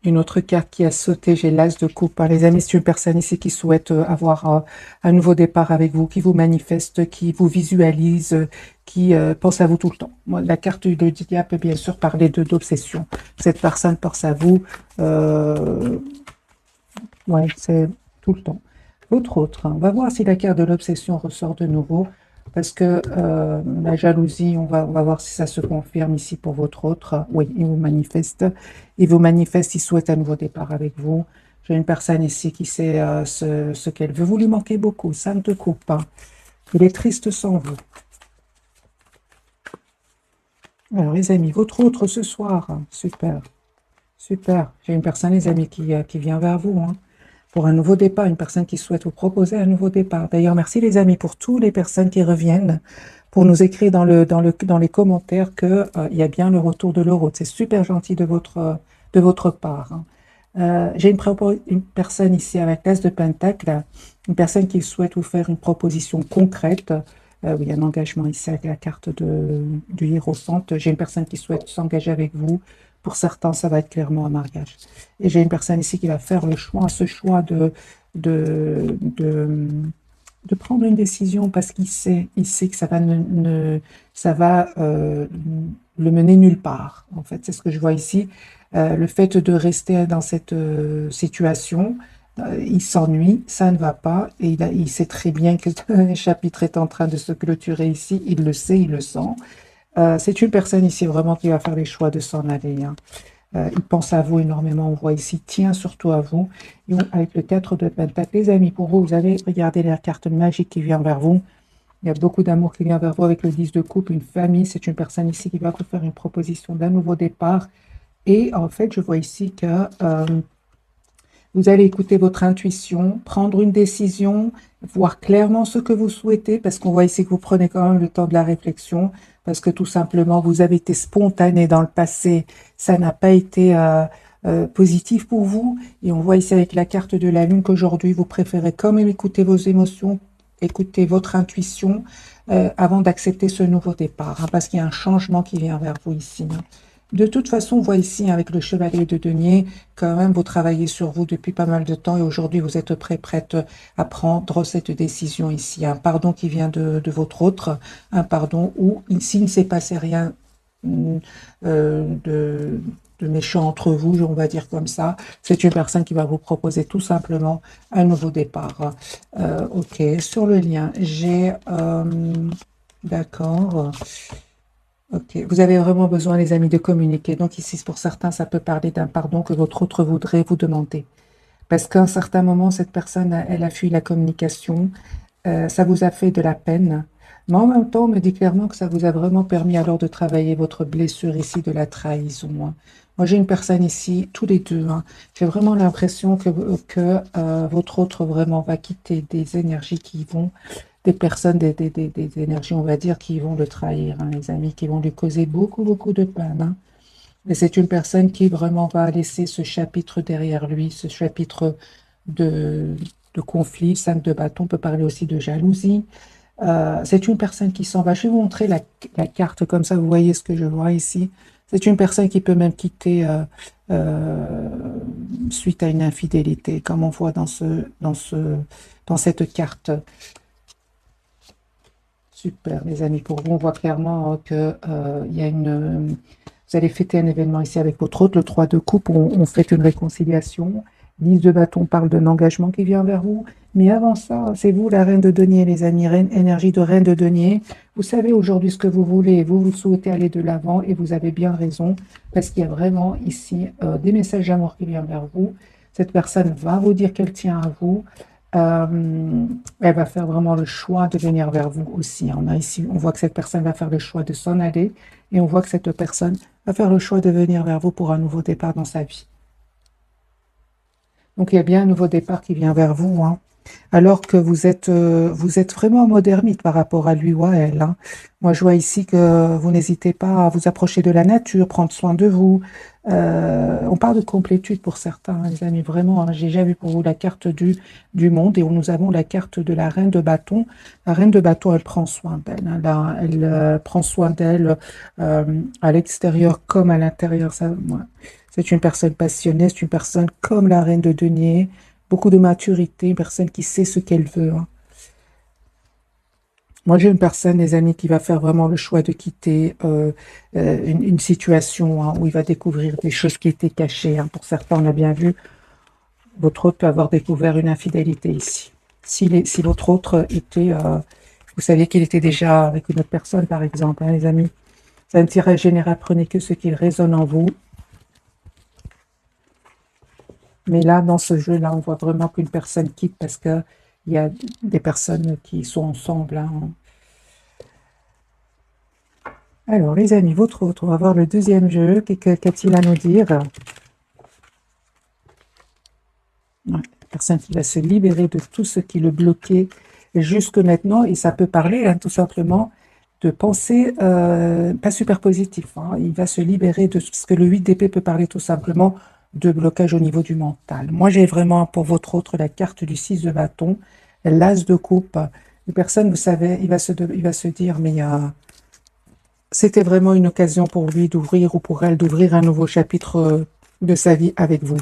Une autre carte qui a sauté, j'ai l'As de coupe. Hein. Les amis, c'est une personne ici qui souhaite avoir un nouveau départ avec vous, qui vous manifeste, qui vous visualise, qui pense à vous tout le temps. Moi, la carte du diable peut bien sûr parler d'obsession. Cette personne pense à vous. Ouais, c'est tout le temps. L'autre autre, hein. On va voir si la carte de l'obsession ressort de nouveau. Parce que la jalousie, on va voir si ça se confirme ici pour votre autre. Oui, il vous manifeste. Il vous manifeste, il souhaite un nouveau départ avec vous. J'ai une personne ici qui sait ce qu'elle veut. Vous lui manquez beaucoup, ça ne te coupe pas. Il est triste sans vous. Alors les amis, votre autre ce soir, hein. Super, super. J'ai une personne, les amis, qui vient vers vous, hein, pour un nouveau départ, une personne qui souhaite vous proposer un nouveau départ. D'ailleurs, merci les amis pour toutes les personnes qui reviennent pour nous écrire dans les commentaires que, il y a bien le retour de l'euro. C'est super gentil de votre part. Hein. J'ai une personne ici avec l'As de Pentacle, une personne qui souhaite vous faire une proposition concrète. Oui, un engagement ici avec la carte du Hiérophante. J'ai une personne qui souhaite s'engager avec vous. Pour certains, ça va être clairement un mariage. Et j'ai une personne ici qui va faire le choix, ce choix de, de, de prendre une décision parce il sait que ça va, ça va le mener nulle part. En fait, c'est ce que je vois ici. Le fait de rester dans cette situation, il s'ennuie, ça ne va pas, et il sait très bien que le chapitre est en train de se clôturer ici, il le sait, il le sent. C'est une personne ici vraiment qui va faire les choix de s'en aller. Hein. Il pense à vous énormément, on voit ici, tient surtout à vous. Et avec le 4 de Pentacle, les amis, pour vous, vous avez regardé la carte magique qui vient vers vous. Il y a beaucoup d'amour qui vient vers vous avec le 10 de coupe, une famille. C'est une personne ici qui va vous faire une proposition d'un nouveau départ. Et en fait, je vois ici que vous allez écouter votre intuition, prendre une décision, voir clairement ce que vous souhaitez, parce qu'on voit ici que vous prenez quand même le temps de la réflexion, parce que tout simplement, vous avez été spontané dans le passé, ça n'a pas été positif pour vous, et on voit ici avec la carte de la Lune qu'aujourd'hui, vous préférez quand même écouter vos émotions, écouter votre intuition, avant d'accepter ce nouveau départ, hein, parce qu'il y a un changement qui vient vers vous ici. Hein. De toute façon, on voit ici avec le chevalier de denier, quand même, vous travaillez sur vous depuis pas mal de temps et aujourd'hui, vous êtes prête à prendre cette décision ici. Un pardon qui vient de votre autre, un pardon où, s'il ne s'est passé rien de méchant entre vous, on va dire comme ça, c'est une personne qui va vous proposer tout simplement un nouveau départ. Ok, sur le lien, j'ai... D'accord. Ok, vous avez vraiment besoin, les amis, de communiquer. Donc ici, pour certains, ça peut parler d'un pardon que votre autre voudrait vous demander. Parce qu'à un certain moment, cette personne, elle a fui la communication. Ça vous a fait de la peine. Mais en même temps, on me dit clairement que ça vous a vraiment permis alors de travailler votre blessure ici de la trahison. Hein. Moi, j'ai une personne ici, tous les deux. Hein. J'ai vraiment l'impression que votre autre vraiment va quitter des énergies qui vont des personnes, des énergies, on va dire, qui vont le trahir, hein, les amis, qui vont lui causer beaucoup, beaucoup de peine. Hein. Mais c'est une personne qui vraiment va laisser ce chapitre derrière lui, ce chapitre de, de conflit. 5 de bâton peut parler aussi de jalousie. C'est une personne qui s'en va. Je vais vous montrer la carte comme ça, vous voyez ce que je vois ici. C'est une personne qui peut même quitter euh, suite à une infidélité, comme on voit dans cette carte. Super, les amis. Pour vous, on voit clairement que il y a vous allez fêter un événement ici avec votre hôte, le 3 de coupe, on fait une réconciliation. 10 de bâton parle d'un engagement qui vient vers vous. Mais avant ça, c'est vous la reine de denier, les amis. Énergie de reine de denier. Vous savez aujourd'hui ce que vous voulez. Vous souhaitez aller de l'avant et vous avez bien raison parce qu'il y a vraiment ici des messages d'amour qui viennent vers vous. Cette personne va vous dire qu'elle tient à vous. Elle va faire vraiment le choix de venir vers vous aussi. On a ici, on voit que cette personne va faire le choix de s'en aller et on voit que cette personne va faire le choix de venir vers vous pour un nouveau départ dans sa vie. Donc il y a bien un nouveau départ qui vient vers vous, hein. Alors que vous êtes vraiment en mode ermite par rapport à lui ou à elle. Hein. Moi, je vois ici que vous n'hésitez pas à vous approcher de la nature, prendre soin de vous. On parle de complétude pour certains, hein, les amis, vraiment. Hein, j'ai déjà vu pour vous la carte du monde et où nous avons la carte de la reine de bâton. La reine de bâton, elle prend soin d'elle. Hein, là, elle prend soin d'elle à l'extérieur comme à l'intérieur. Ça, ouais. C'est une personne passionnée, c'est une personne comme la reine de denier, beaucoup de maturité, une personne qui sait ce qu'elle veut, hein. Moi, j'ai une personne, les amis, qui va faire vraiment le choix de quitter une situation, hein, où il va découvrir des choses qui étaient cachées, hein. Pour certains, on a bien vu, votre hôte peut avoir découvert une infidélité ici. Si votre autre était, vous saviez qu'il était déjà avec une autre personne, par exemple, hein, les amis. C'est un tirage général, prenez que ce qui résonne en vous. Mais là, dans ce jeu-là, on voit vraiment qu'une personne quitte parce qu'il y a des personnes qui sont ensemble, hein. Alors, les amis, votre autre, on va voir le deuxième jeu. Qu'a-t-il à nous dire? Ouais, personne qui va se libérer de tout ce qui le bloquait jusque maintenant. Et ça peut parler, hein, tout simplement de pensées pas super positives, hein. Il va se libérer de ce que le 8 d'épée peut parler tout simplement de blocage au niveau du mental. Moi, j'ai vraiment pour votre autre la carte du 6 de bâton, l'as de coupe. Une personne, vous savez, il va se dire, mais c'était vraiment une occasion pour lui d'ouvrir ou pour elle d'ouvrir un nouveau chapitre de sa vie avec vous.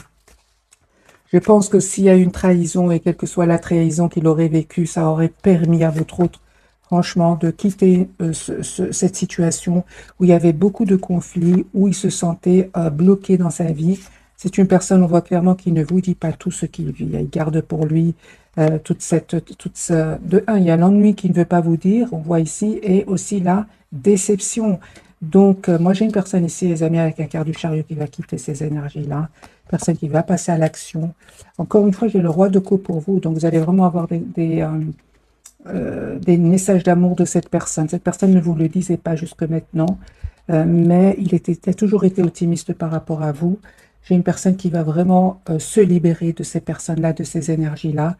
Je pense que s'il y a une trahison, et quelle que soit la trahison qu'il aurait vécue, ça aurait permis à votre autre, franchement, de quitter cette situation où il y avait beaucoup de conflits, où il se sentait bloqué dans sa vie. C'est une personne, on voit clairement, qui ne vous dit pas tout ce qu'il vit. Il garde pour lui de un, il y a l'ennui qu'il ne veut pas vous dire, on voit ici, et aussi la déception. Donc, moi, j'ai une personne ici, les amis, avec un quart du chariot qui va quitter ces énergies-là, personne qui va passer à l'action. Encore une fois, j'ai le roi de coupe pour vous, donc vous allez vraiment avoir des messages d'amour de cette personne. Cette personne ne vous le disait pas jusque maintenant, mais il a toujours été optimiste par rapport à vous. J'ai une personne qui va vraiment se libérer de ces personnes-là, de ces énergies-là.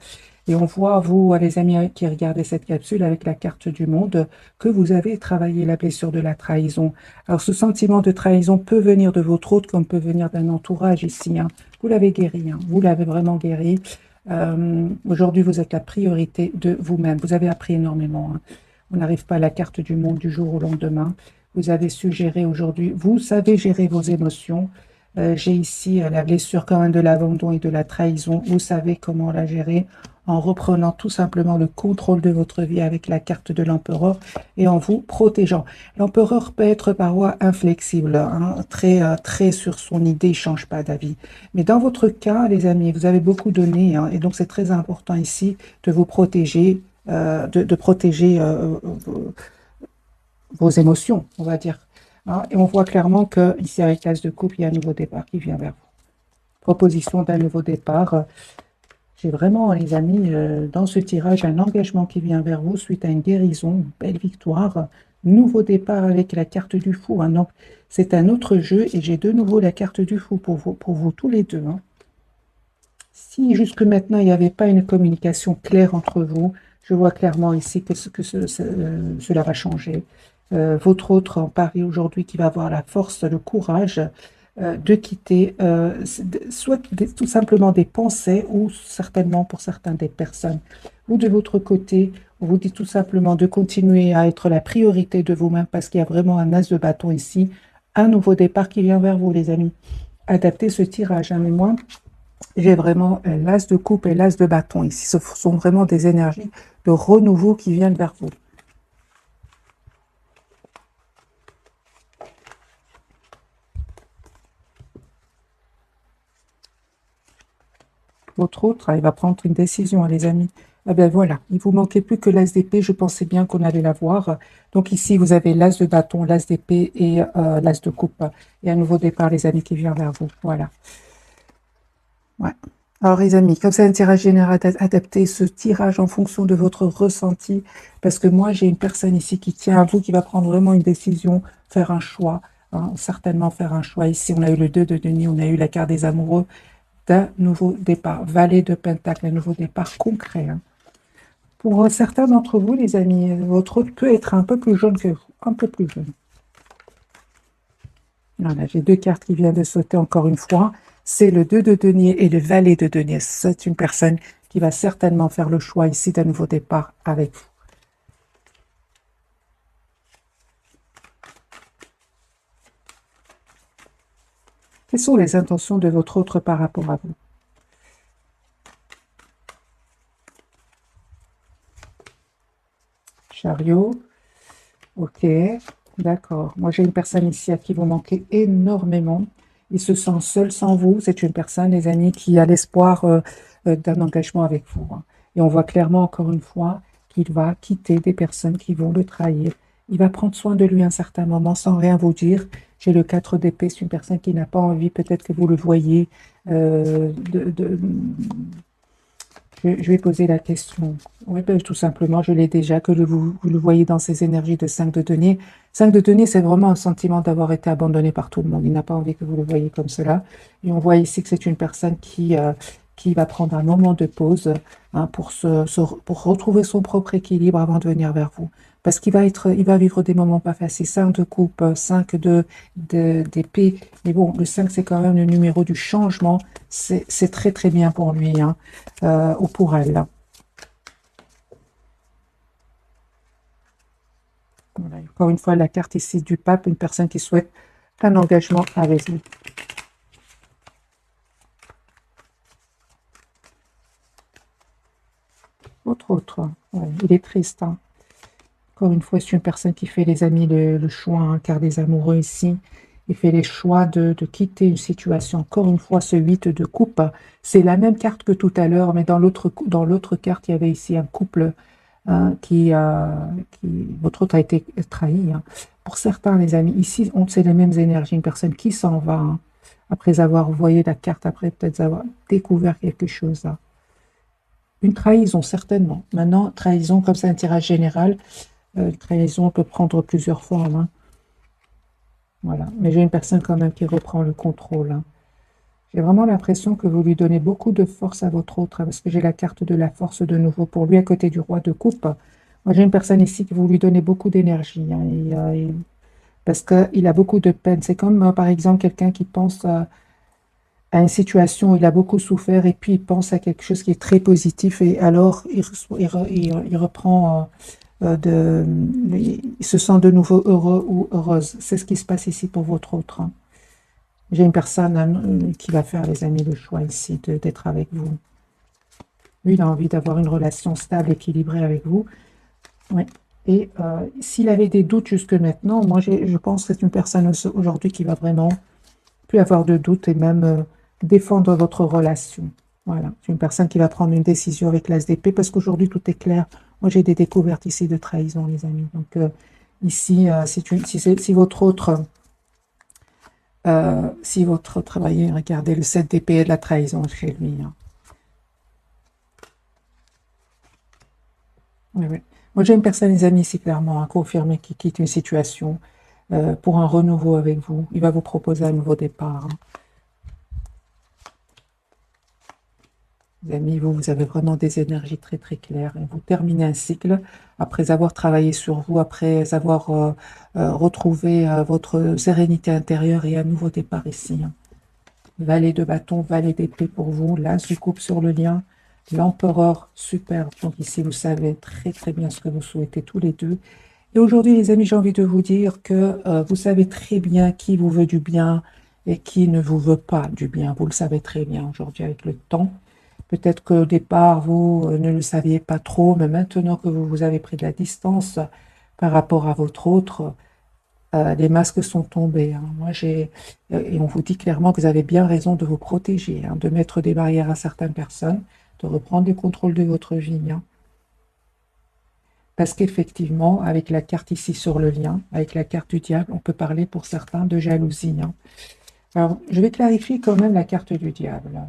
Et on voit, vous, les amis qui regardez cette capsule avec la carte du monde, que vous avez travaillé la blessure de la trahison. Alors, ce sentiment de trahison peut venir de votre hôte, comme peut venir d'un entourage ici, hein. Vous l'avez guéri, hein. Vous l'avez vraiment guéri. Aujourd'hui, vous êtes la priorité de vous-même. Vous avez appris énormément, hein. On n'arrive pas à la carte du monde du jour au lendemain. Vous avez su gérer aujourd'hui. Vous savez gérer vos émotions. J'ai ici la blessure quand même de l'abandon et de la trahison. Vous savez comment la gérer en reprenant tout simplement le contrôle de votre vie avec la carte de l'empereur et en vous protégeant. L'empereur peut être parfois inflexible, hein, très sur son idée, il ne change pas d'avis. Mais dans votre cas, les amis, vous avez beaucoup donné, hein, et donc c'est très important ici de vous protéger, de protéger vos émotions, on va dire, hein. Et on voit clairement que ici, avec l'as de coupe, il y a un nouveau départ qui vient vers vous. Proposition d'un nouveau départ. J'ai vraiment, les amis, dans ce tirage, un engagement qui vient vers vous suite à une guérison, une belle victoire, nouveau départ avec la carte du fou, hein. Donc, c'est un autre jeu et j'ai de nouveau la carte du fou pour vous tous les deux, hein. Si jusque maintenant, il n'y avait pas une communication claire entre vous, je vois clairement ici que cela va changer. Votre autre en Paris aujourd'hui qui va avoir la force, le courage de quitter soit tout simplement des pensées ou certainement pour certains des personnes. Ou de votre côté, on vous dit tout simplement de continuer à être la priorité de vous-même parce qu'il y a vraiment un as de bâton ici, un nouveau départ qui vient vers vous, les amis. Adaptez ce tirage, hein, mais moi, j'ai vraiment l'as de coupe et l'as de bâton ici. Ce sont vraiment des énergies de renouveau qui viennent vers vous. Votre autre, il va prendre une décision, les amis. Eh bien voilà, il vous manquait plus que l'as d'épée. Je pensais bien qu'on allait l'avoir. Donc ici, vous avez l'as de bâton, l'as d'épée et l'as de coupe. Et un nouveau départ, les amis, qui vient vers vous. Voilà. Ouais. Alors, les amis, comme c'est un tirage général, adaptez ce tirage en fonction de votre ressenti. Parce que moi, j'ai une personne ici qui tient à vous, qui va prendre vraiment une décision, faire un choix, hein, certainement faire un choix. Ici, on a eu le 2 de denier, on a eu la carte des amoureux d'un nouveau départ. Valet de Pentacle, un nouveau départ concret, hein. Pour certains d'entre vous, les amis, votre hôte peut être un peu plus jeune que vous, un peu plus jeune. Voilà, j'ai deux cartes qui viennent de sauter encore une fois. C'est le 2 de denier et le valet de denier. C'est une personne qui va certainement faire le choix ici d'un nouveau départ avec vous. Quelles sont les intentions de votre autre par rapport à vous? Chariot. Ok, d'accord. Moi, j'ai une personne ici à qui vous manquez énormément. Il se sent seul sans vous. C'est une personne, les amis, qui a l'espoir d'un engagement avec vous, hein. Et on voit clairement, encore une fois, qu'il va quitter des personnes qui vont le trahir. Il va prendre soin de lui à un certain moment sans rien vous dire. J'ai le 4 d'épée, c'est une personne qui n'a pas envie, peut-être que vous le voyez, je vais poser la question. Oui, ben, tout simplement, je l'ai déjà, que vous le voyez dans ces énergies de 5 de denier. 5 de denier, c'est vraiment un sentiment d'avoir été abandonné par tout le monde. Il n'a pas envie que vous le voyez comme cela. Et on voit ici que c'est une personne qui va prendre un moment de pause, hein, pour retrouver son propre équilibre avant de venir vers vous. Parce il va vivre des moments pas faciles. 5 de coupe, 5 d'épée. Mais bon, le 5, c'est quand même le numéro du changement. C'est très, très bien pour lui, hein, ou pour elle. Voilà. Encore une fois, la carte ici du pape, une personne qui souhaite un engagement avec vous. Autre. Ouais, il est triste, hein. Encore une fois, c'est une personne qui fait, les amis, le choix, hein, car des amoureux ici. Il fait les choix de quitter une situation. Encore une fois, ce 8 de coupe, c'est la même carte que tout à l'heure, mais dans l'autre carte, il y avait ici un couple, hein, votre autre a été trahi, hein. Pour certains, les amis, ici, c'est les mêmes énergies. Une personne qui s'en va, hein, après avoir voyé la carte, après peut-être avoir découvert quelque chose, hein. Une trahison, certainement. Maintenant, trahison, comme c'est un tirage général, trahison peut prendre plusieurs formes, hein. Voilà. Mais j'ai une personne quand même qui reprend le contrôle, hein. J'ai vraiment l'impression que vous lui donnez beaucoup de force à votre autre, hein, parce que j'ai la carte de la force de nouveau pour lui à côté du roi de coupe. Moi, j'ai une personne ici qui vous lui donnez beaucoup d'énergie, hein, parce qu'il a beaucoup de peine. C'est comme, par exemple, quelqu'un qui pense à une situation où il a beaucoup souffert et puis il pense à quelque chose qui est très positif et alors il reprend il se sent de nouveau heureux ou heureuse. C'est ce qui se passe ici pour votre autre, hein. J'ai une personne qui va faire, les amis, le choix ici d'être avec vous. Lui, il a envie d'avoir une relation stable, équilibrée avec vous. Oui. Et s'il avait des doutes jusque maintenant, moi, je pense que c'est une personne aujourd'hui qui va vraiment plus avoir de doutes et même défendre votre relation. Voilà. C'est une personne qui va prendre une décision avec l'As d'épée parce qu'aujourd'hui, tout est clair. Moi, j'ai des découvertes ici de trahison, les amis. Donc, ici, si votre autre... si votre travail, regardez le 7 d'épée et de la trahison chez lui, hein. Oui, oui. Moi, j'ai une personne, les amis, ici, clairement, hein, confirmé, qui quitte une situation pour un renouveau avec vous. Il va vous proposer un nouveau départ, hein. Les amis, vous avez vraiment des énergies très, très claires. Et vous terminez un cycle après avoir travaillé sur vous, après avoir retrouvé votre sérénité intérieure et un nouveau départ ici, hein. Valet de bâton, valet d'épée pour vous, l'as du coupe sur le lien, l'empereur, super. Donc ici, vous savez très très bien ce que vous souhaitez tous les deux. Et aujourd'hui, les amis, j'ai envie de vous dire que vous savez très bien qui vous veut du bien et qui ne vous veut pas du bien. Vous le savez très bien aujourd'hui avec le temps. Peut-être qu'au départ, vous ne le saviez pas trop, mais maintenant que vous avez pris de la distance par rapport à votre autre, les masques sont tombés, hein. Et on vous dit clairement que vous avez bien raison de vous protéger, hein, de mettre des barrières à certaines personnes, de reprendre le contrôle de votre vie, hein. Parce qu'effectivement, avec la carte ici sur le lien, avec la carte du diable, on peut parler pour certains de jalousie, hein. Alors, je vais clarifier quand même la carte du diable.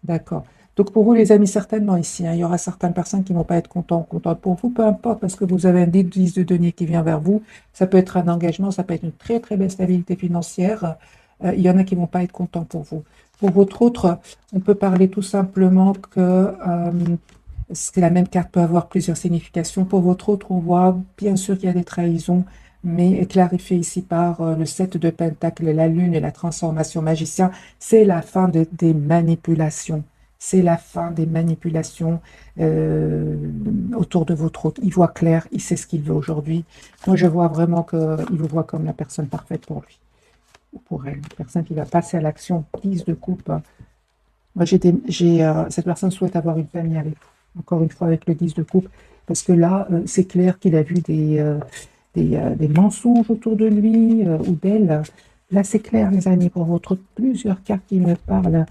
D'accord. Donc pour vous, les amis, certainement ici, hein, il y aura certaines personnes qui ne vont pas être contentes pour vous, peu importe, parce que vous avez un 10 de denier qui vient vers vous. Ça peut être un engagement, ça peut être une très très belle stabilité financière. Il y en a qui ne vont pas être contents pour vous. Pour votre autre, on peut parler tout simplement que la même carte peut avoir plusieurs significations. Pour votre autre, on voit bien sûr qu'il y a des trahisons, mais clarifié ici par le 7 de Pentacle, la lune et la transformation magicien, c'est la fin des manipulations. C'est la fin des manipulations autour de votre autre. Il voit clair, il sait ce qu'il veut aujourd'hui. Moi, je vois vraiment qu'il vous voit comme la personne parfaite pour lui. pour elle. Une personne qui va passer à l'action, 10 de coupe. Moi, cette personne souhaite avoir une famille avec vous. Encore une fois, avec le 10 de coupe. Parce que là, c'est clair qu'il a vu des mensonges autour de lui ou d'elle. Là, c'est clair, les amis, pour votre plusieurs cartes qui me parlent,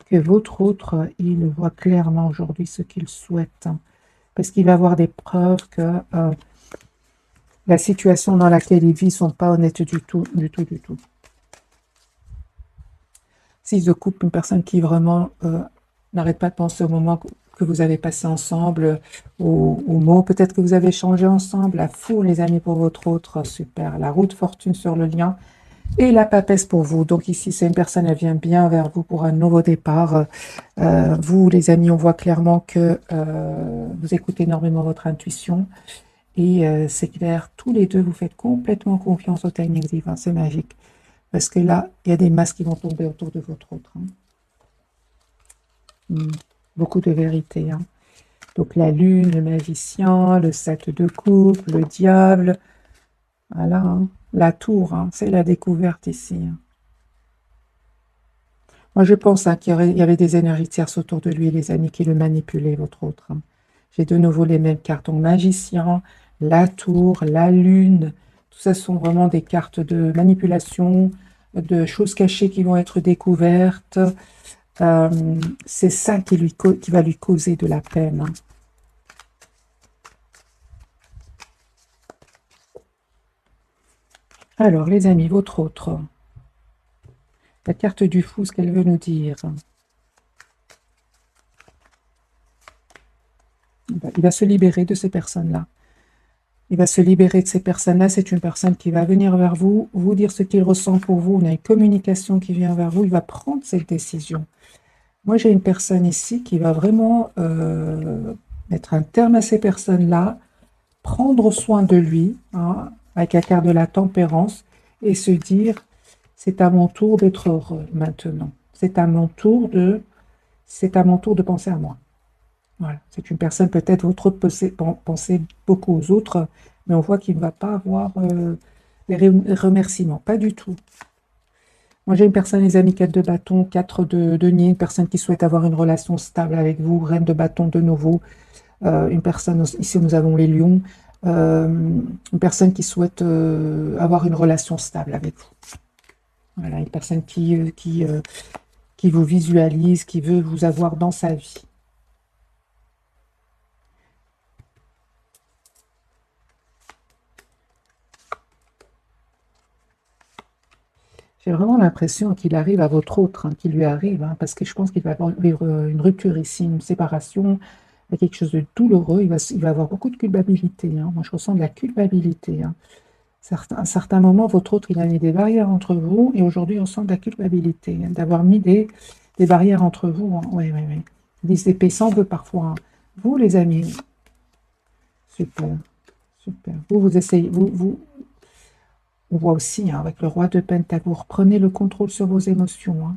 que votre autre, il voit clairement aujourd'hui ce qu'il souhaite. Parce qu'il va avoir des preuves que la situation dans laquelle il vit ne sont pas honnêtes du tout, du tout, du tout. 6 de coupe, une personne qui vraiment n'arrête pas de penser au moment que vous avez passé ensemble, aux mots peut-être que vous avez changé ensemble, la foule, les amis, pour votre autre, super. La roue de fortune sur le lien et la papesse pour vous. Donc ici, c'est une personne, elle vient bien vers vous pour un nouveau départ. Vous, les amis, on voit clairement que vous écoutez énormément votre intuition. Et c'est clair, tous les deux, vous faites complètement confiance au timing divin, c'est magique. Parce que là, il y a des masques qui vont tomber autour de votre autre. Beaucoup de vérité. Donc la lune, le magicien, le 7 de coupe, le diable. Voilà, la tour, c'est la découverte ici. Moi, je pense qu'il y avait des énergies tierces autour de lui, les amis qui le manipulaient, votre autre. J'ai de nouveau les mêmes cartes. Donc, magicien, la tour, la lune. Tout ça sont vraiment des cartes de manipulation, de choses cachées qui vont être découvertes. C'est ça qui va lui causer de la peine. Alors, les amis, votre autre. La carte du fou, ce qu'elle veut nous dire. Il va se libérer de ces personnes-là. Il va se libérer de ces personnes-là. C'est une personne qui va venir vers vous, vous dire ce qu'il ressent pour vous. On a une communication qui vient vers vous. Il va prendre cette décision. Moi, j'ai une personne ici qui va vraiment mettre un terme à ces personnes-là, prendre soin de lui, avec la carte de la tempérance, et se dire, c'est à mon tour d'être heureux maintenant. C'est à mon tour de penser à moi. Voilà. C'est une personne, peut-être, votre autre pensez beaucoup aux autres, mais on voit qu'il ne va pas avoir les remerciements. Pas du tout. Moi, j'ai une personne, les amis, 4 de bâton, 4 de denier, une personne qui souhaite avoir une relation stable avec vous, reine de bâton de nouveau. Une personne, ici nous avons les lions, une personne qui souhaite avoir une relation stable avec vous. Voilà, une personne qui vous visualise, qui veut vous avoir dans sa vie. J'ai vraiment l'impression qu'il arrive à votre autre, qu'il lui arrive, parce que je pense qu'il va vivre une rupture ici, une séparation, quelque chose de douloureux. Il va avoir beaucoup de culpabilité. Moi, je ressens de la culpabilité. À un certain moment, votre autre, il a mis des barrières entre vous, et aujourd'hui, on sent de la culpabilité, d'avoir mis des barrières entre vous. Oui, oui, oui. 10 d'épée s'en veut parfois. Vous, les amis, super, super. Vous essayez, on voit aussi, avec le roi de Pentacle, vous reprenez le contrôle sur vos émotions.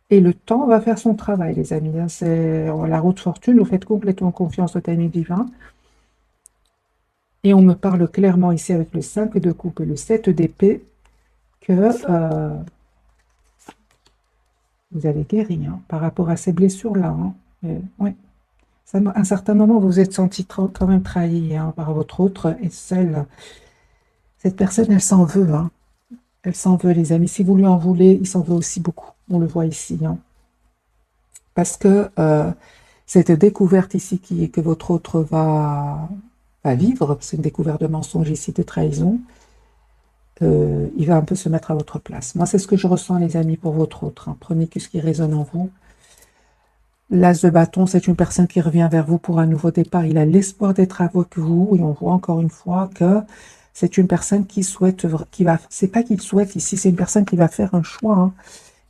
Et le temps va faire son travail, les amis. C'est la roue de fortune, vous faites complètement confiance au timing divin. Et on me parle clairement ici avec le 5 de coupe et le 7 d'épée que vous avez guéri par rapport à ces blessures-là. Oui. À un certain moment, vous vous êtes senti quand même trahi par votre autre et seul. Cette personne, elle s'en veut. Elle s'en veut, les amis. Si vous lui en voulez, il s'en veut aussi beaucoup. On le voit ici. Parce que cette découverte ici que votre autre va vivre, c'est une découverte de mensonge ici, de trahison, il va un peu se mettre à votre place. Moi, c'est ce que je ressens, les amis, pour votre autre. Prenez ce qui résonne en vous. L'as de bâton, c'est une personne qui revient vers vous pour un nouveau départ. Il a l'espoir d'être avec vous, et on voit encore une fois que c'est une personne qui souhaite, c'est pas qu'il souhaite ici, c'est une personne qui va faire un choix.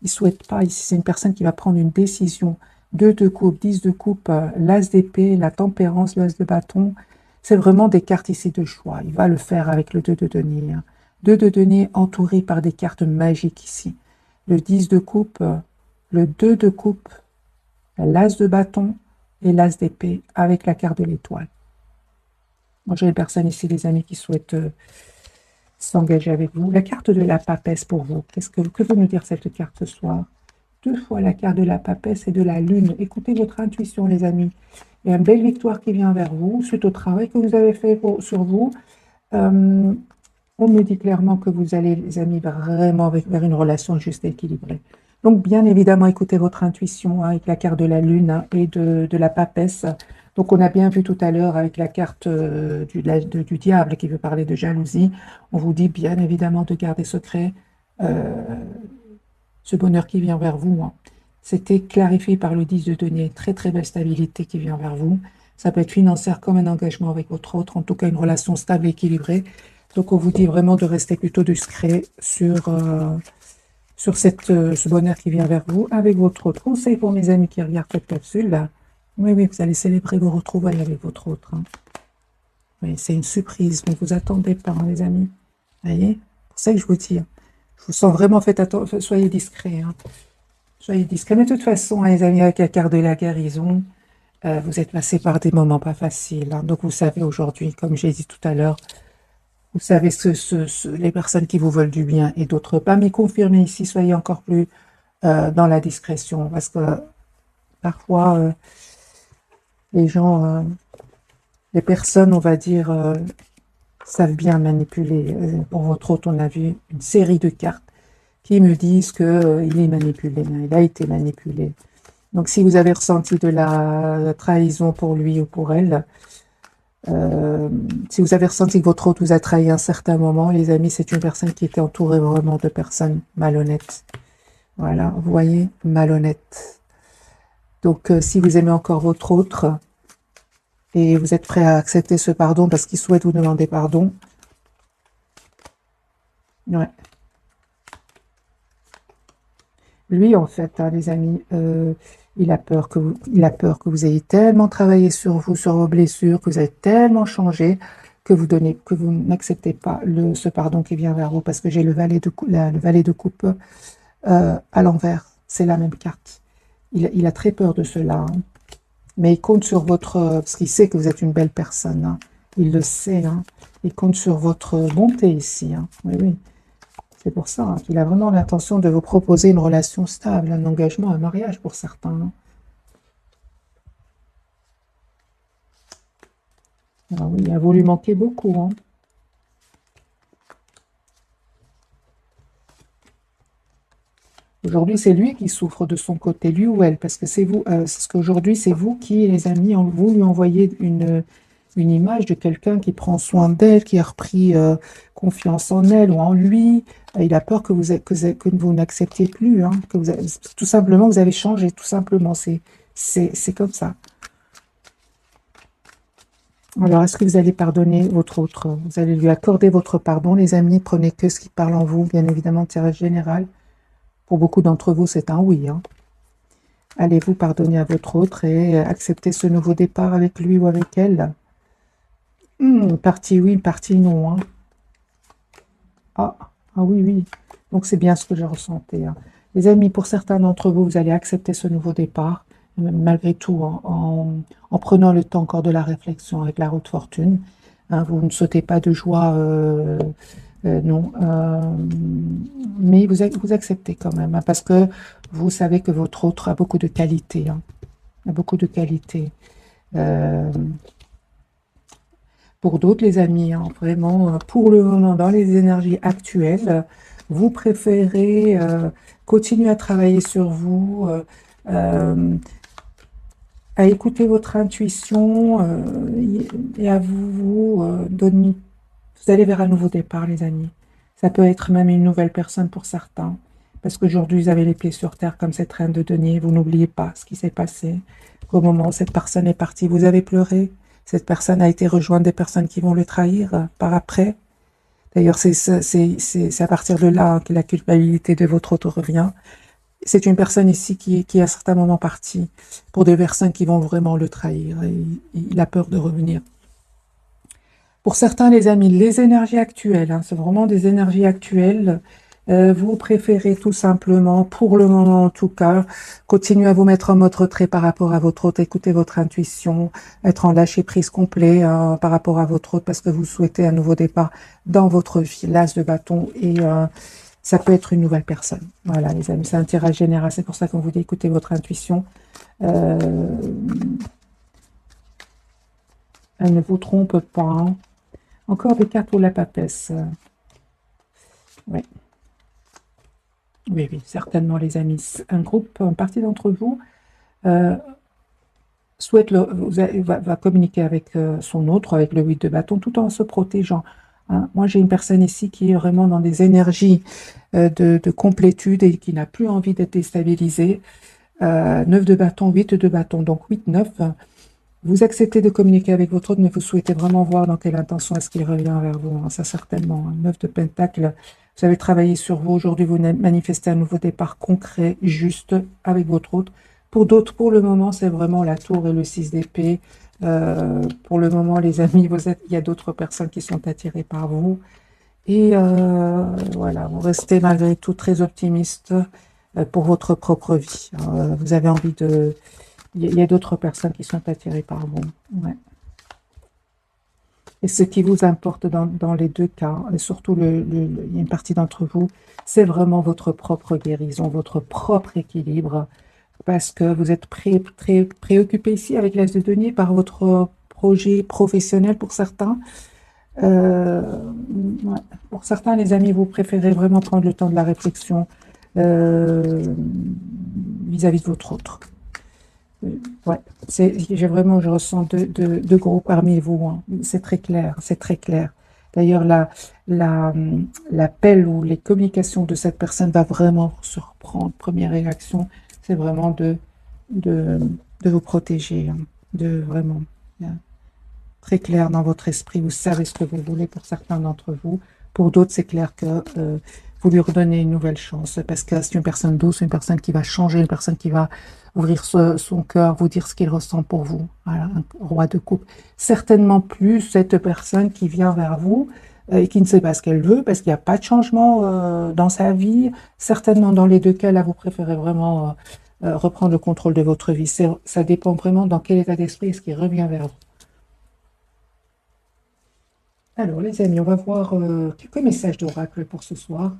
Il ne souhaite pas, ici c'est une personne qui va prendre une décision. 2 de coupe, 10 de coupe, l'as d'épée, la tempérance, l'as de bâton. C'est vraiment des cartes ici de choix. Il va le faire avec le 2 de denier. 2 de denier entouré par des cartes magiques ici. Le 10 de coupe, le 2 de coupe, l'as de bâton et l'as d'épée avec la carte de l'étoile. Moi, j'ai une personne ici, les amis, qui souhaite s'engager avec vous. La carte de la papesse pour vous. Que veut nous dire cette carte ce soir? 2 fois la carte de la papesse et de la lune. Écoutez votre intuition, les amis. Il y a une belle victoire qui vient vers vous, suite au travail que vous avez fait sur vous. On me dit clairement que vous allez, les amis, vraiment vers une relation juste et équilibrée. Donc, bien évidemment, écoutez votre intuition hein, avec la carte de la lune hein, et de la papesse. Donc, on a bien vu tout à l'heure avec la carte du diable qui veut parler de jalousie. On vous dit bien évidemment de garder secret ce bonheur qui vient vers vous. Hein. C'était clarifié par le 10 de denier. Très, très belle stabilité qui vient vers vous. Ça peut être financière comme un engagement avec votre autre, en tout cas une relation stable et équilibrée. Donc, on vous dit vraiment de rester plutôt discret sur ce bonheur qui vient vers vous avec votre autre. Conseil pour mes amis qui regardent cette capsule, là. Oui, oui, vous allez célébrer vos retrouvailles avec votre autre. Hein. Oui, c'est une surprise. Ne vous attendez pas, hein, les amis. Vous voyez? C'est pour ça que je vous dis. Hein. Je vous sens vraiment, soyez discrets. Hein. Soyez discrets. Mais de toute façon, hein, les amis, avec la carte de la guérison, vous êtes passés par des moments pas faciles. Hein. Donc, vous savez aujourd'hui, comme j'ai dit tout à l'heure, vous savez les personnes qui vous veulent du bien et d'autres pas. Mais confirmez ici, soyez encore plus dans la discrétion. Parce que parfois, les gens, les personnes, on va dire, savent bien manipuler. Pour votre autre, on a vu une série de cartes qui me disent qu'il est manipulé. Il a été manipulé. Donc, si vous avez ressenti de la trahison pour lui ou pour elle, si vous avez ressenti que votre autre vous a trahi à un certain moment, les amis, c'est une personne qui était entourée vraiment de personnes malhonnêtes. Voilà, vous voyez, malhonnêtes. Donc, si vous aimez encore votre autre et vous êtes prêt à accepter ce pardon parce qu'il souhaite vous demander pardon, ouais. Lui, en fait, hein, les amis, il a peur que vous ayez tellement travaillé sur vous, sur vos blessures, que vous avez tellement changé, que vous n'acceptez pas ce pardon qui vient vers vous, parce que j'ai le valet de coupe à l'envers. C'est la même carte. Il a très peur de cela, hein. Mais il compte sur parce qu'il sait que vous êtes une belle personne. Hein. Il le sait. Hein. Il compte sur votre bonté ici. Hein. Oui, oui. C'est pour ça hein, qu'il a vraiment l'intention de vous proposer une relation stable, un engagement, un mariage pour certains. Hein. Ah oui, il a voulu manquer beaucoup. Hein. Aujourd'hui, c'est lui qui souffre de son côté, lui ou elle, parce que c'est vous, parce qu'aujourd'hui, c'est vous qui, les amis, vous lui envoyez une image de quelqu'un qui prend soin d'elle, qui a repris confiance en elle ou en lui. Il a peur que vous n'acceptiez plus, hein, tout simplement, vous avez changé, tout simplement, c'est comme ça. Alors, est-ce que vous allez pardonner votre autre? Vous allez lui accorder votre pardon, les amis, prenez que ce qui parle en vous, bien évidemment, tirage général. Pour beaucoup d'entre vous, c'est un oui. Hein. Allez-vous pardonner à votre autre et accepter ce nouveau départ avec lui ou avec elle? Partie oui, partie non. Hein. Ah oui, oui. Donc, c'est bien ce que je ressentais. Hein. Les amis, pour certains d'entre vous, vous allez accepter ce nouveau départ, malgré tout, en prenant le temps encore de la réflexion avec la roue de fortune. Hein, vous ne sautez pas de joie... non, mais vous acceptez quand même, hein, parce que vous savez que votre autre a beaucoup de qualités, hein, a beaucoup de qualités. Pour d'autres, les amis, hein, vraiment, pour le moment, dans les énergies actuelles, vous préférez continuer à travailler sur vous, à écouter votre intuition et à vous donner. Vous allez vers un nouveau départ, les amis. Ça peut être même une nouvelle personne pour certains. Parce qu'aujourd'hui, vous avez les pieds sur terre comme cette reine de denier. Vous n'oubliez pas ce qui s'est passé. Au moment où cette personne est partie, vous avez pleuré. Cette personne a été rejointe des personnes qui vont le trahir par après. D'ailleurs, c'est à partir de là que la culpabilité de votre autre revient. C'est une personne ici qui est à certains moments partie pour des personnes qui vont vraiment le trahir. Et il a peur de revenir. Pour certains, les amis, les énergies actuelles, hein, c'est vraiment des énergies actuelles. Vous préférez tout simplement, pour le moment en tout cas, continuer à vous mettre en mode retrait par rapport à votre hôte, écouter votre intuition, être en lâcher prise complet par rapport à votre hôte parce que vous souhaitez un nouveau départ dans votre vie, l'as de bâton et ça peut être une nouvelle personne. Voilà les amis, c'est un tirage général, c'est pour ça qu'on vous dit écoutez votre intuition. Elle ne vous trompe pas. Hein. Encore des cartes pour la papesse. Oui. Oui, oui, certainement les amis. Un groupe, une partie d'entre vous souhaite va communiquer avec son autre, avec le 8 de bâton, tout en se protégeant. Hein. Moi, j'ai une personne ici qui est vraiment dans des énergies de complétude et qui n'a plus envie d'être déstabilisée. 9 de bâton, 8 de bâton, donc 8, 9. Vous acceptez de communiquer avec votre autre, mais vous souhaitez vraiment voir dans quelle intention est-ce qu'il revient vers vous. Hein, ça, certainement. 9 de pentacle. Vous avez travaillé sur vous. Aujourd'hui, vous manifestez un nouveau départ concret, juste, avec votre autre. Pour d'autres, pour le moment, c'est vraiment la tour et le 6 d'épée. Pour le moment, les amis, il y a d'autres personnes qui sont attirées par vous. Et voilà, vous restez malgré tout très optimiste pour votre propre vie. Vous avez envie de... Il y a d'autres personnes qui sont attirées par vous. Ouais. Et ce qui vous importe dans les deux cas, et surtout il y a une partie d'entre vous, c'est vraiment votre propre guérison, votre propre équilibre, parce que vous êtes très préoccupé ici avec l'As de denier par votre projet professionnel pour certains. Ouais. Pour certains, les amis, vous préférez vraiment prendre le temps de la réflexion vis-à-vis de votre autre. Ouais, je ressens deux groupes parmi vous. Hein. C'est très clair, c'est très clair. D'ailleurs, l'appel ou les communications de cette personne va vraiment vous surprendre. Première réaction, c'est vraiment de vous protéger, hein, de vraiment très clair dans votre esprit. Vous savez ce que vous voulez pour certains d'entre vous. Pour d'autres, c'est clair que vous lui redonnez une nouvelle chance parce que c'est une personne douce, une personne qui va changer, une personne qui va ouvrir son cœur, vous dire ce qu'il ressent pour vous. Voilà, un roi de coupe. Certainement plus cette personne qui vient vers vous et qui ne sait pas ce qu'elle veut parce qu'il n'y a pas de changement dans sa vie. Certainement dans les deux cas, là, vous préférez vraiment reprendre le contrôle de votre vie. Ça dépend vraiment dans quel état d'esprit est-ce qu'il revient vers vous. Alors, les amis, on va voir quelques messages d'oracle pour ce soir.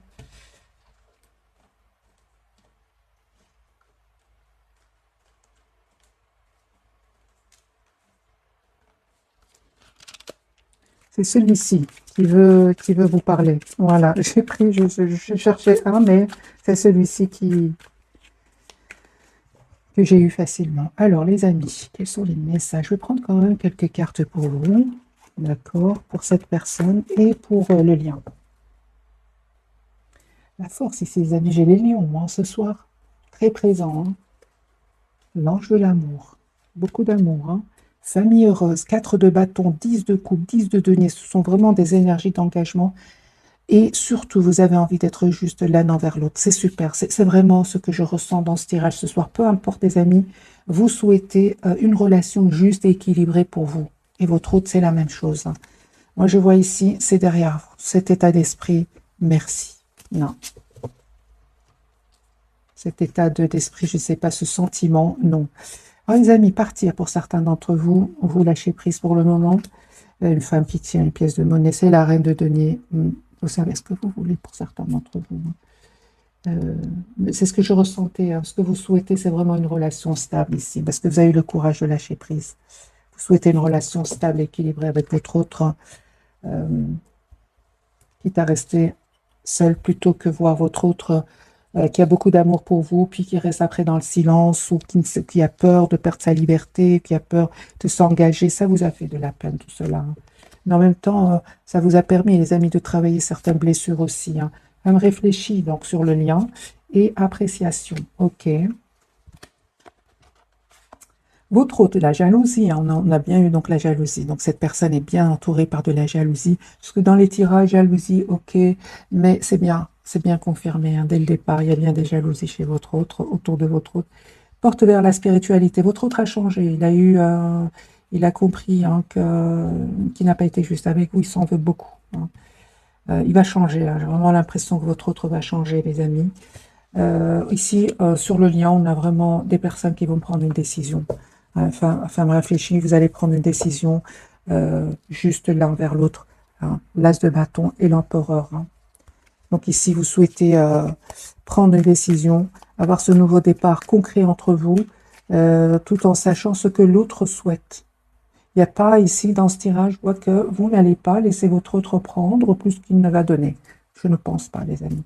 C'est celui-ci qui veut vous parler. Voilà, j'ai pris, je cherchais un, mais c'est celui-ci que j'ai eu facilement. Alors, les amis, quels sont les messages? Je vais prendre quand même quelques cartes pour vous. D'accord, pour cette personne et pour le lien. La force ici, les amis, j'ai les lions hein, ce soir. Très présent. Hein. L'ange de l'amour. Beaucoup d'amour. Hein. Famille heureuse. 4 de bâton, 10 de coupe, 10 de denier. Ce sont vraiment des énergies d'engagement. Et surtout, vous avez envie d'être juste l'un envers l'autre. C'est super. C'est vraiment ce que je ressens dans ce tirage ce soir. Peu importe, les amis, vous souhaitez une relation juste et équilibrée pour vous. Et votre autre, c'est la même chose. Hein. Moi, je vois ici, c'est derrière vous. Cet état d'esprit, merci. Non. Cet état d'esprit, je ne sais pas, ce sentiment, non. Alors, les amis, partir pour certains d'entre vous, vous lâchez prise pour le moment. Une femme qui tient une pièce de monnaie, c'est la reine de denier. Vous savez ce que vous voulez pour certains d'entre vous. C'est ce que je ressentais. Hein. Ce que vous souhaitez, c'est vraiment une relation stable ici, parce que vous avez eu le courage de lâcher prise. Vous souhaitez une relation stable, équilibrée avec votre autre, quitte à rester seul plutôt que voir votre autre qui a beaucoup d'amour pour vous, puis qui reste après dans le silence, ou qui a peur de perdre sa liberté, qui a peur de s'engager. Ça vous a fait de la peine, tout cela. Hein. Mais en même temps, ça vous a permis, les amis, de travailler certaines blessures aussi. Hein. Même réfléchis donc sur le lien et appréciation. OK. Votre autre, la jalousie, hein, on a bien eu donc la jalousie. Donc cette personne est bien entourée par de la jalousie. Parce que dans les tirages, jalousie, ok, mais c'est bien confirmé. Hein, dès le départ, il y a bien des jalousies chez votre autre, autour de votre autre. Porte vers la spiritualité. Votre autre a changé. Il a compris hein, qu'il n'a pas été juste avec vous. Il s'en veut beaucoup. Hein. Il va changer, hein. J'ai vraiment l'impression que votre autre va changer, les amis. Ici, sur le lien, on a vraiment des personnes qui vont prendre une décision. Enfin, réfléchir, vous allez prendre une décision juste l'un vers l'autre, hein. L'as de bâton et l'empereur, hein. Donc ici, vous souhaitez prendre une décision, avoir ce nouveau départ concret entre vous, tout en sachant ce que l'autre souhaite. Il n'y a pas ici, dans ce tirage, je vois que vous n'allez pas laisser votre autre prendre plus qu'il ne va donner. Je ne pense pas, les amis.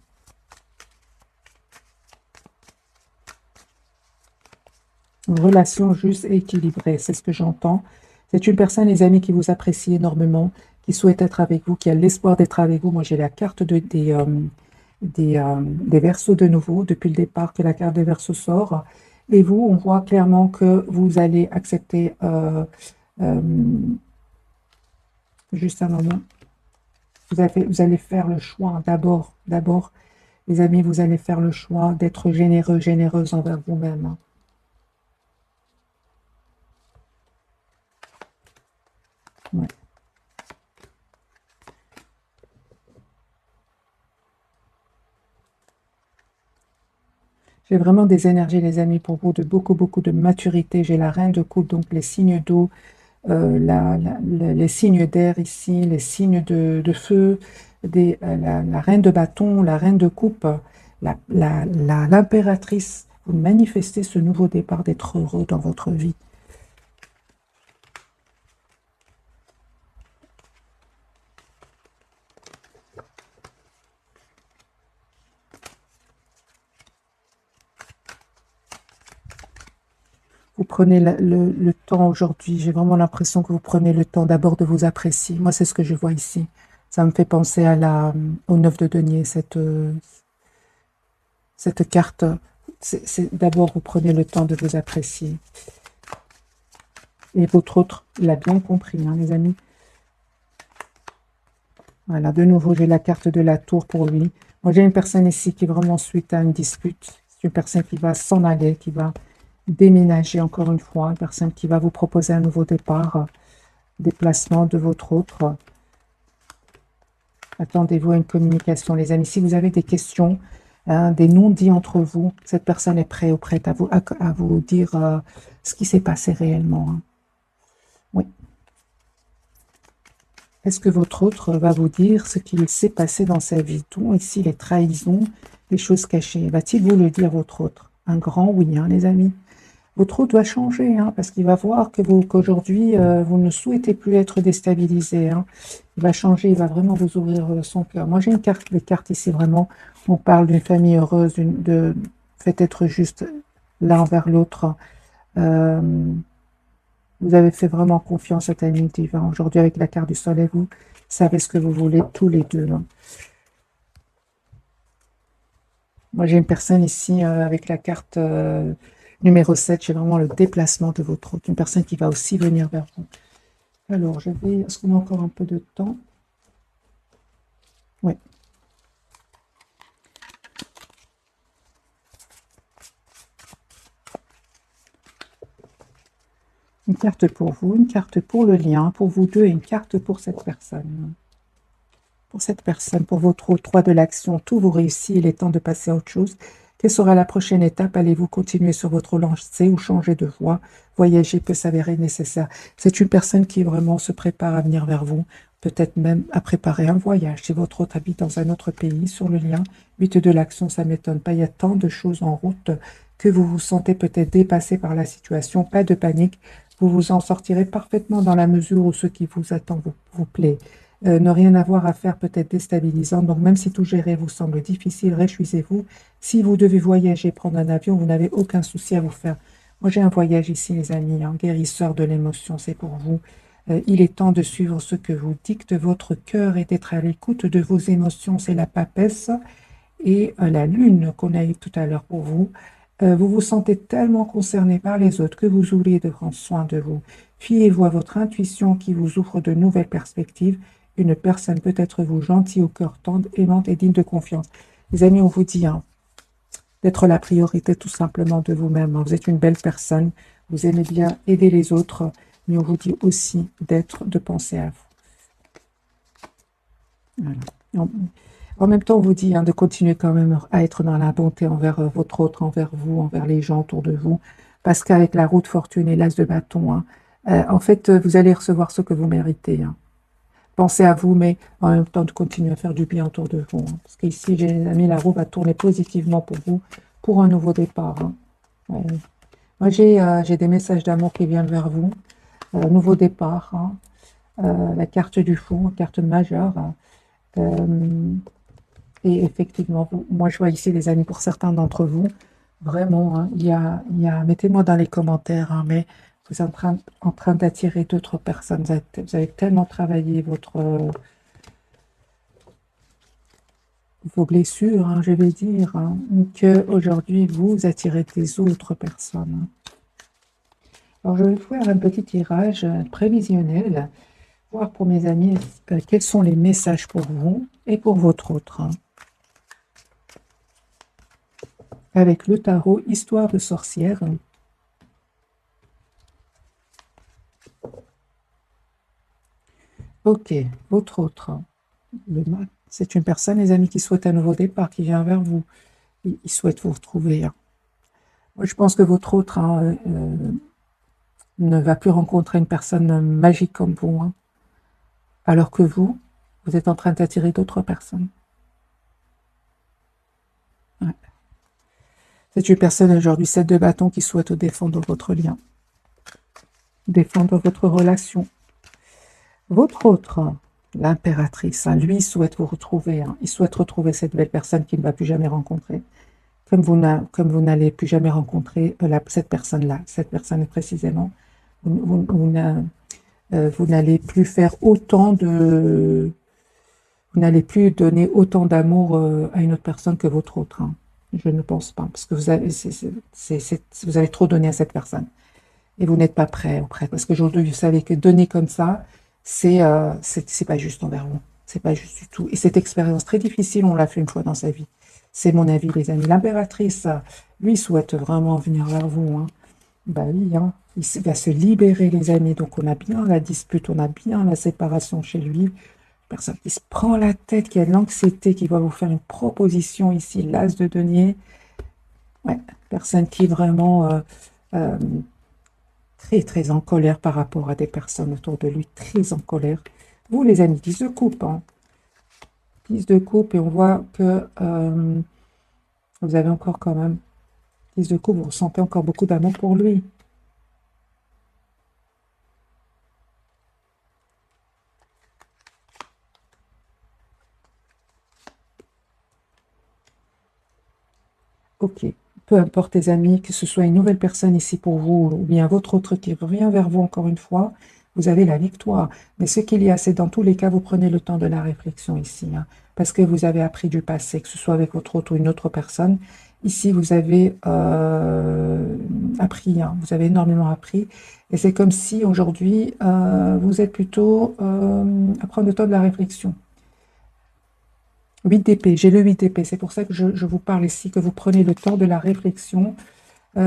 Une relation juste et équilibrée, c'est ce que j'entends. C'est une personne, les amis, qui vous apprécie énormément, qui souhaite être avec vous, qui a l'espoir d'être avec vous. Moi, j'ai la carte des Verseaux de nouveau, depuis le départ que la carte des Verseaux sort. Et vous, on voit clairement que vous allez accepter, juste un moment, vous allez faire le choix d'abord, les amis, vous allez faire le choix d'être généreux, généreuse envers vous-même, hein. Ouais. J'ai vraiment des énergies, les amis, pour vous, de beaucoup, beaucoup de maturité. J'ai la reine de coupe, donc les signes d'eau, les signes d'air ici, les signes de feu, la reine de bâton, la reine de coupe, l'impératrice. Vous manifestez ce nouveau départ d'être heureux dans votre vie. Vous prenez le temps aujourd'hui, j'ai vraiment l'impression que vous prenez le temps d'abord de vous apprécier. Moi, c'est ce que je vois ici. Ça me fait penser au 9 de denier, cette carte. D'abord, vous prenez le temps de vous apprécier. Et votre autre l'a bien compris, hein, les amis. Voilà, de nouveau, j'ai la carte de la tour pour lui. Moi, j'ai une personne ici qui est vraiment suite à une dispute. C'est une personne qui va s'en aller, qui va déménager encore une fois. Une personne qui va vous proposer un nouveau départ, déplacement de votre autre. Attendez-vous à une communication, les amis. Si vous avez des questions, hein, des non-dits entre vous, cette personne est prête ou prête à vous dire ce qui s'est passé réellement, hein. Oui. Est-ce que votre autre va vous dire ce qu'il s'est passé dans sa vie? Tout ici, les trahisons, les choses cachées. Va-t-il vous le dire, votre autre? Un grand oui, hein, les amis. Votre autre va changer, hein, parce qu'il va voir qu'aujourd'hui, vous ne souhaitez plus être déstabilisé, hein. Il va changer, il va vraiment vous ouvrir son cœur. Moi, j'ai une carte, les cartes ici, vraiment, on parle d'une famille heureuse, faites être juste l'un envers l'autre. Vous avez fait vraiment confiance à Timing Divin. Aujourd'hui, avec la carte du soleil, vous savez ce que vous voulez tous les deux, hein. Moi, j'ai une personne ici avec la carte numéro 7. J'ai vraiment le déplacement de votre autre. Une personne qui va aussi venir vers vous. Alors, est-ce qu'on a encore un peu de temps? Oui. Une carte pour vous, une carte pour le lien, pour vous deux, et une carte pour cette personne. Pour cette personne, pour votre 3 de l'action, tout vous réussit, il est temps de passer à autre chose. Quelle sera la prochaine étape? Allez-vous continuer sur votre lancée ou changer de voie? Voyager peut s'avérer nécessaire. C'est une personne qui vraiment se prépare à venir vers vous, peut-être même à préparer un voyage. Si votre autre habite dans un autre pays, sur le lien, 8 de l'action, ça ne m'étonne pas. Il y a tant de choses en route que vous vous sentez peut-être dépassé par la situation. Pas de panique, vous vous en sortirez parfaitement dans la mesure où ce qui vous attend vous plaît. Ne rien avoir à faire peut être déstabilisant. Donc, même si tout gérer vous semble difficile, réjouissez-vous. Si vous devez voyager, prendre un avion, vous n'avez aucun souci à vous faire. Moi, j'ai un voyage ici, les amis, un guérisseur de l'émotion, c'est pour vous. Il est temps de suivre ce que vous dicte votre cœur et d'être à l'écoute de vos émotions. C'est la papesse et la lune qu'on a eu tout à l'heure pour vous. Vous vous sentez tellement concerné par les autres que vous oubliez de prendre soin de vous. Fiez-vous à votre intuition qui vous ouvre de nouvelles perspectives. Une personne peut être vous gentille, au cœur tendre, aimante et digne de confiance. Les amis, on vous dit hein, d'être la priorité tout simplement de vous-même. Vous êtes une belle personne, vous aimez bien aider les autres, mais on vous dit aussi de penser à vous. Voilà. En, en même temps, on vous dit hein, de continuer quand même à être dans la bonté envers votre autre, envers vous, envers les gens autour de vous, parce qu'avec la roue de fortune et l'as de bâton, hein, en fait, vous allez recevoir ce que vous méritez. Hein. Pensez à vous, mais en même temps de continuer à faire du bien autour de vous. Hein. Parce qu'ici, j'ai les amis, la roue va tourner positivement pour vous, pour un nouveau départ. Hein. Ouais. Moi, j'ai des messages d'amour qui viennent vers vous. Nouveau départ. Hein. La carte du fond, carte majeure. Euh, et effectivement, moi, je vois ici, les amis, pour certains d'entre vous, vraiment, hein, mettez-moi dans les commentaires, hein, mais vous êtes en train d'attirer d'autres personnes. Vous avez tellement travaillé vos blessures, hein, je vais dire, hein, qu'aujourd'hui, vous attirez des autres personnes. Alors, je vais faire un petit tirage prévisionnel, voir pour mes amis quels sont les messages pour vous et pour votre autre. Hein. Avec le tarot Histoire de sorcière. Ok, votre autre. C'est une personne, les amis, qui souhaite un nouveau départ, qui vient vers vous. Il souhaite vous retrouver. Hein. Moi, je pense que votre autre hein, ne va plus rencontrer une personne magique comme vous. Hein. Alors que vous êtes en train d'attirer d'autres personnes. Ouais. C'est une personne aujourd'hui, 7 de bâton, qui souhaite défendre votre lien. Défendre votre relation. Votre autre, l'impératrice, hein, lui souhaite vous retrouver. Hein. Il souhaite retrouver cette belle personne qu'il ne va plus jamais rencontrer. Comme vous n'allez plus jamais rencontrer cette personne précisément. Vous n'allez plus faire autant de... Vous n'allez plus donner autant d'amour à une autre personne que votre autre. Hein. Je ne pense pas, parce que vous avez trop donné à cette personne. Et vous n'êtes pas prêt ou prête. Parce qu'aujourd'hui, vous savez que donner comme ça, c'est pas juste envers vous. C'est pas juste du tout. Et cette expérience très difficile, on l'a fait une fois dans sa vie. C'est mon avis, les amis. L'impératrice, lui, souhaite vraiment venir vers vous. Hein. Bah oui, hein. Il va se libérer, les amis. Donc, on a bien la dispute, on a bien la séparation chez lui. Personne qui se prend la tête, qui a de l'anxiété, qui va vous faire une proposition ici, l'as de denier. Ouais, personne qui est vraiment très, très en colère par rapport à des personnes autour de lui, très en colère. Vous, les amis, 10 de coupe. Hein. 10 de coupe, et on voit que vous avez encore quand même 10 de coupe, vous ressentez encore beaucoup d'amour pour lui. Ok, peu importe les amis, que ce soit une nouvelle personne ici pour vous, ou bien votre autre qui revient vers vous encore une fois, vous avez la victoire. Mais ce qu'il y a, c'est dans tous les cas, vous prenez le temps de la réflexion ici, hein, parce que vous avez appris du passé, que ce soit avec votre autre ou une autre personne. Ici, vous avez appris, hein, vous avez énormément appris, et c'est comme si aujourd'hui, vous êtes plutôt à prendre le temps de la réflexion. 8 d'épée, j'ai le 8 d'épée, c'est pour ça que je vous parle ici, que vous prenez le temps de la réflexion. Vous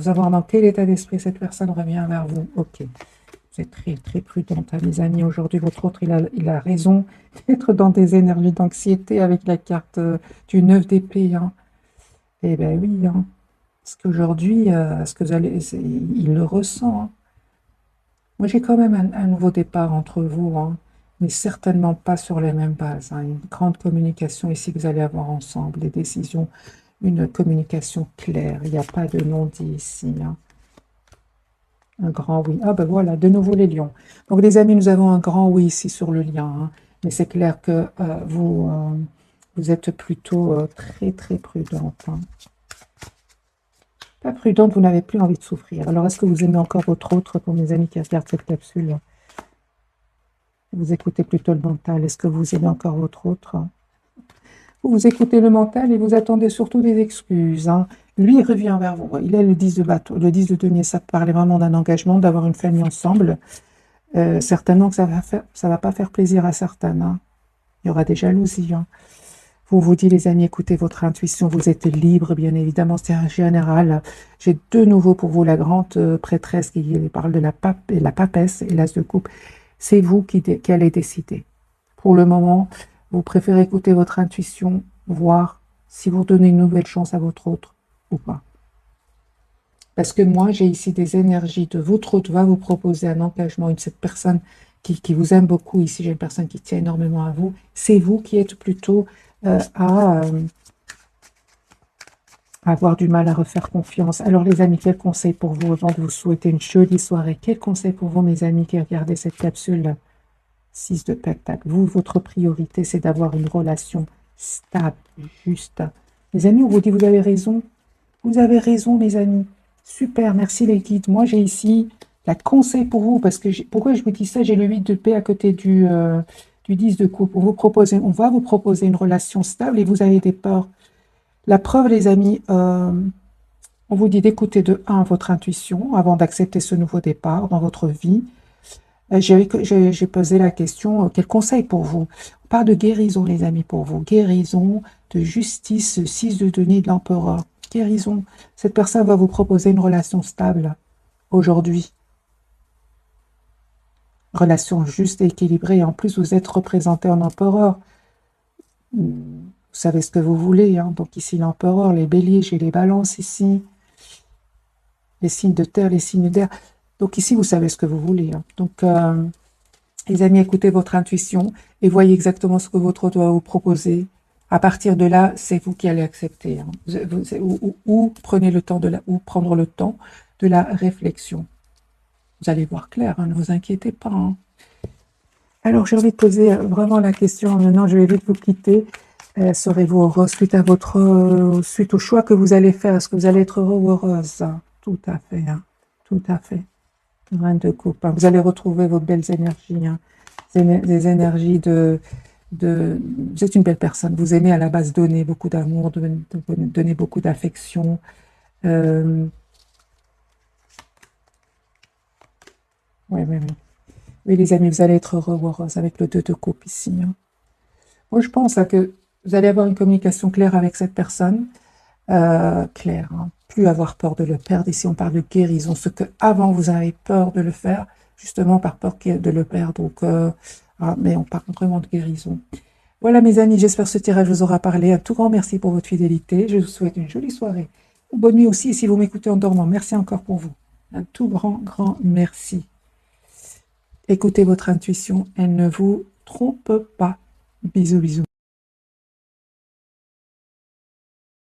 avez dans quel état d'esprit cette personne revient vers vous. Ok, vous êtes très très prudente, hein, mes amis. Aujourd'hui, votre autre, il a raison d'être dans des énergies d'anxiété avec la carte du 9 d'épée. Hein. Eh bien oui, hein. Parce qu'aujourd'hui, il le ressent. Hein. Moi, j'ai quand même un nouveau départ entre vous, hein, mais certainement pas sur les mêmes bases. Hein. Une grande communication ici que vous allez avoir ensemble, des décisions, une communication claire. Il n'y a pas de non-dit ici. Hein. Un grand oui. Ah ben voilà, de nouveau les lions. Donc les amis, nous avons un grand oui ici sur le lien. Hein. Mais c'est clair que vous êtes plutôt très très prudente. Hein. Pas prudente, vous n'avez plus envie de souffrir. Alors, est-ce que vous aimez encore votre autre, pour mes amis qui regardent cette capsule? Vous écoutez plutôt le mental. Est-ce que vous aimez encore votre autre? Vous écoutez le mental et vous attendez surtout des excuses. Hein. Lui, il revient vers vous. Il est le 10 de bateau. Le 10 de denier, ça parlait vraiment d'un engagement, d'avoir une famille ensemble. Certainement que ça va pas faire plaisir à certaines. Hein. Il y aura des jalousies. Hein. Vous dites, les amis, écoutez votre intuition, vous êtes libre, bien évidemment, c'est un général. J'ai de nouveau pour vous la grande prêtresse qui parle de la papesse et l'as de coupe. C'est vous qui allez décider. Pour le moment, Vous préférez écouter votre intuition, voir si vous donnez une nouvelle chance à votre autre ou pas. Parce que moi, j'ai ici des énergies de votre autre va vous proposer un engagement, cette personne qui vous aime beaucoup. Ici, j'ai une personne qui tient énormément à vous. C'est vous qui êtes plutôt à avoir du mal à refaire confiance. Alors les amis, quel conseil pour vous avant de vous souhaiter une jolie soirée? Quel conseil pour vous, mes amis, qui regardez cette capsule 6 de pentacle? Vous, votre priorité, c'est d'avoir une relation stable, juste. Les amis, on vous dit, vous avez raison. Vous avez raison, mes amis. Super, merci les guides. Moi, j'ai ici la conseil pour vous, parce que pourquoi je vous dis ça? J'ai le 8 de paix à côté du 10 de coupe. On va vous proposer une relation stable et vous avez des peurs. La preuve, les amis, on vous dit d'écouter de 1 votre intuition avant d'accepter ce nouveau départ dans votre vie. J'ai posé la question, quel conseil pour vous? On parle de guérison, les amis, pour vous. Guérison, de justice, 6 de denier de l'empereur. Guérison. Cette personne va vous proposer une relation stable aujourd'hui. Relation juste et équilibrée. En plus, vous êtes représenté en empereur. Vous savez ce que vous voulez. Hein. Donc ici, l'empereur, les béliers, j'ai les balances ici. Les signes de terre, les signes d'air. Donc ici, vous savez ce que vous voulez. Hein. Donc, les amis, écoutez votre intuition et voyez exactement ce que votre autre va vous proposer. À partir de là, c'est vous qui allez accepter. Hein. Ou prenez le temps ou prendre le temps de la réflexion. Vous allez voir clair, hein, ne vous inquiétez pas. Hein. Alors, j'ai envie de poser vraiment la question. Maintenant, je vais vite vous quitter. Serez-vous heureuse suite au choix que vous allez faire? Est-ce que vous allez être heureux ou heureuse? Hein. Tout à fait. Hein. Tout à fait. Reine de coupe. Hein. Vous allez retrouver vos belles énergies. Hein. Des énergies vous êtes une belle personne. Vous aimez à la base donner beaucoup d'amour, donner beaucoup d'affection. Oui, les amis, vous allez être heureux ou heureuse avec le 2 de coupe ici. Hein. Moi, je pense que vous allez avoir une communication claire avec cette personne. Claire, hein. Plus avoir peur de le perdre. Ici, on parle de guérison. Ce que avant vous avez peur de le faire, justement par peur de le perdre. Donc, mais on parle vraiment de guérison. Voilà, mes amis, j'espère que ce tirage vous aura parlé. Un tout grand merci pour votre fidélité. Je vous souhaite une jolie soirée. Bonne nuit aussi, et si vous m'écoutez en dormant, merci encore pour vous. Un tout grand merci. Écoutez votre intuition, elle ne vous trompe pas. Bisous, bisous.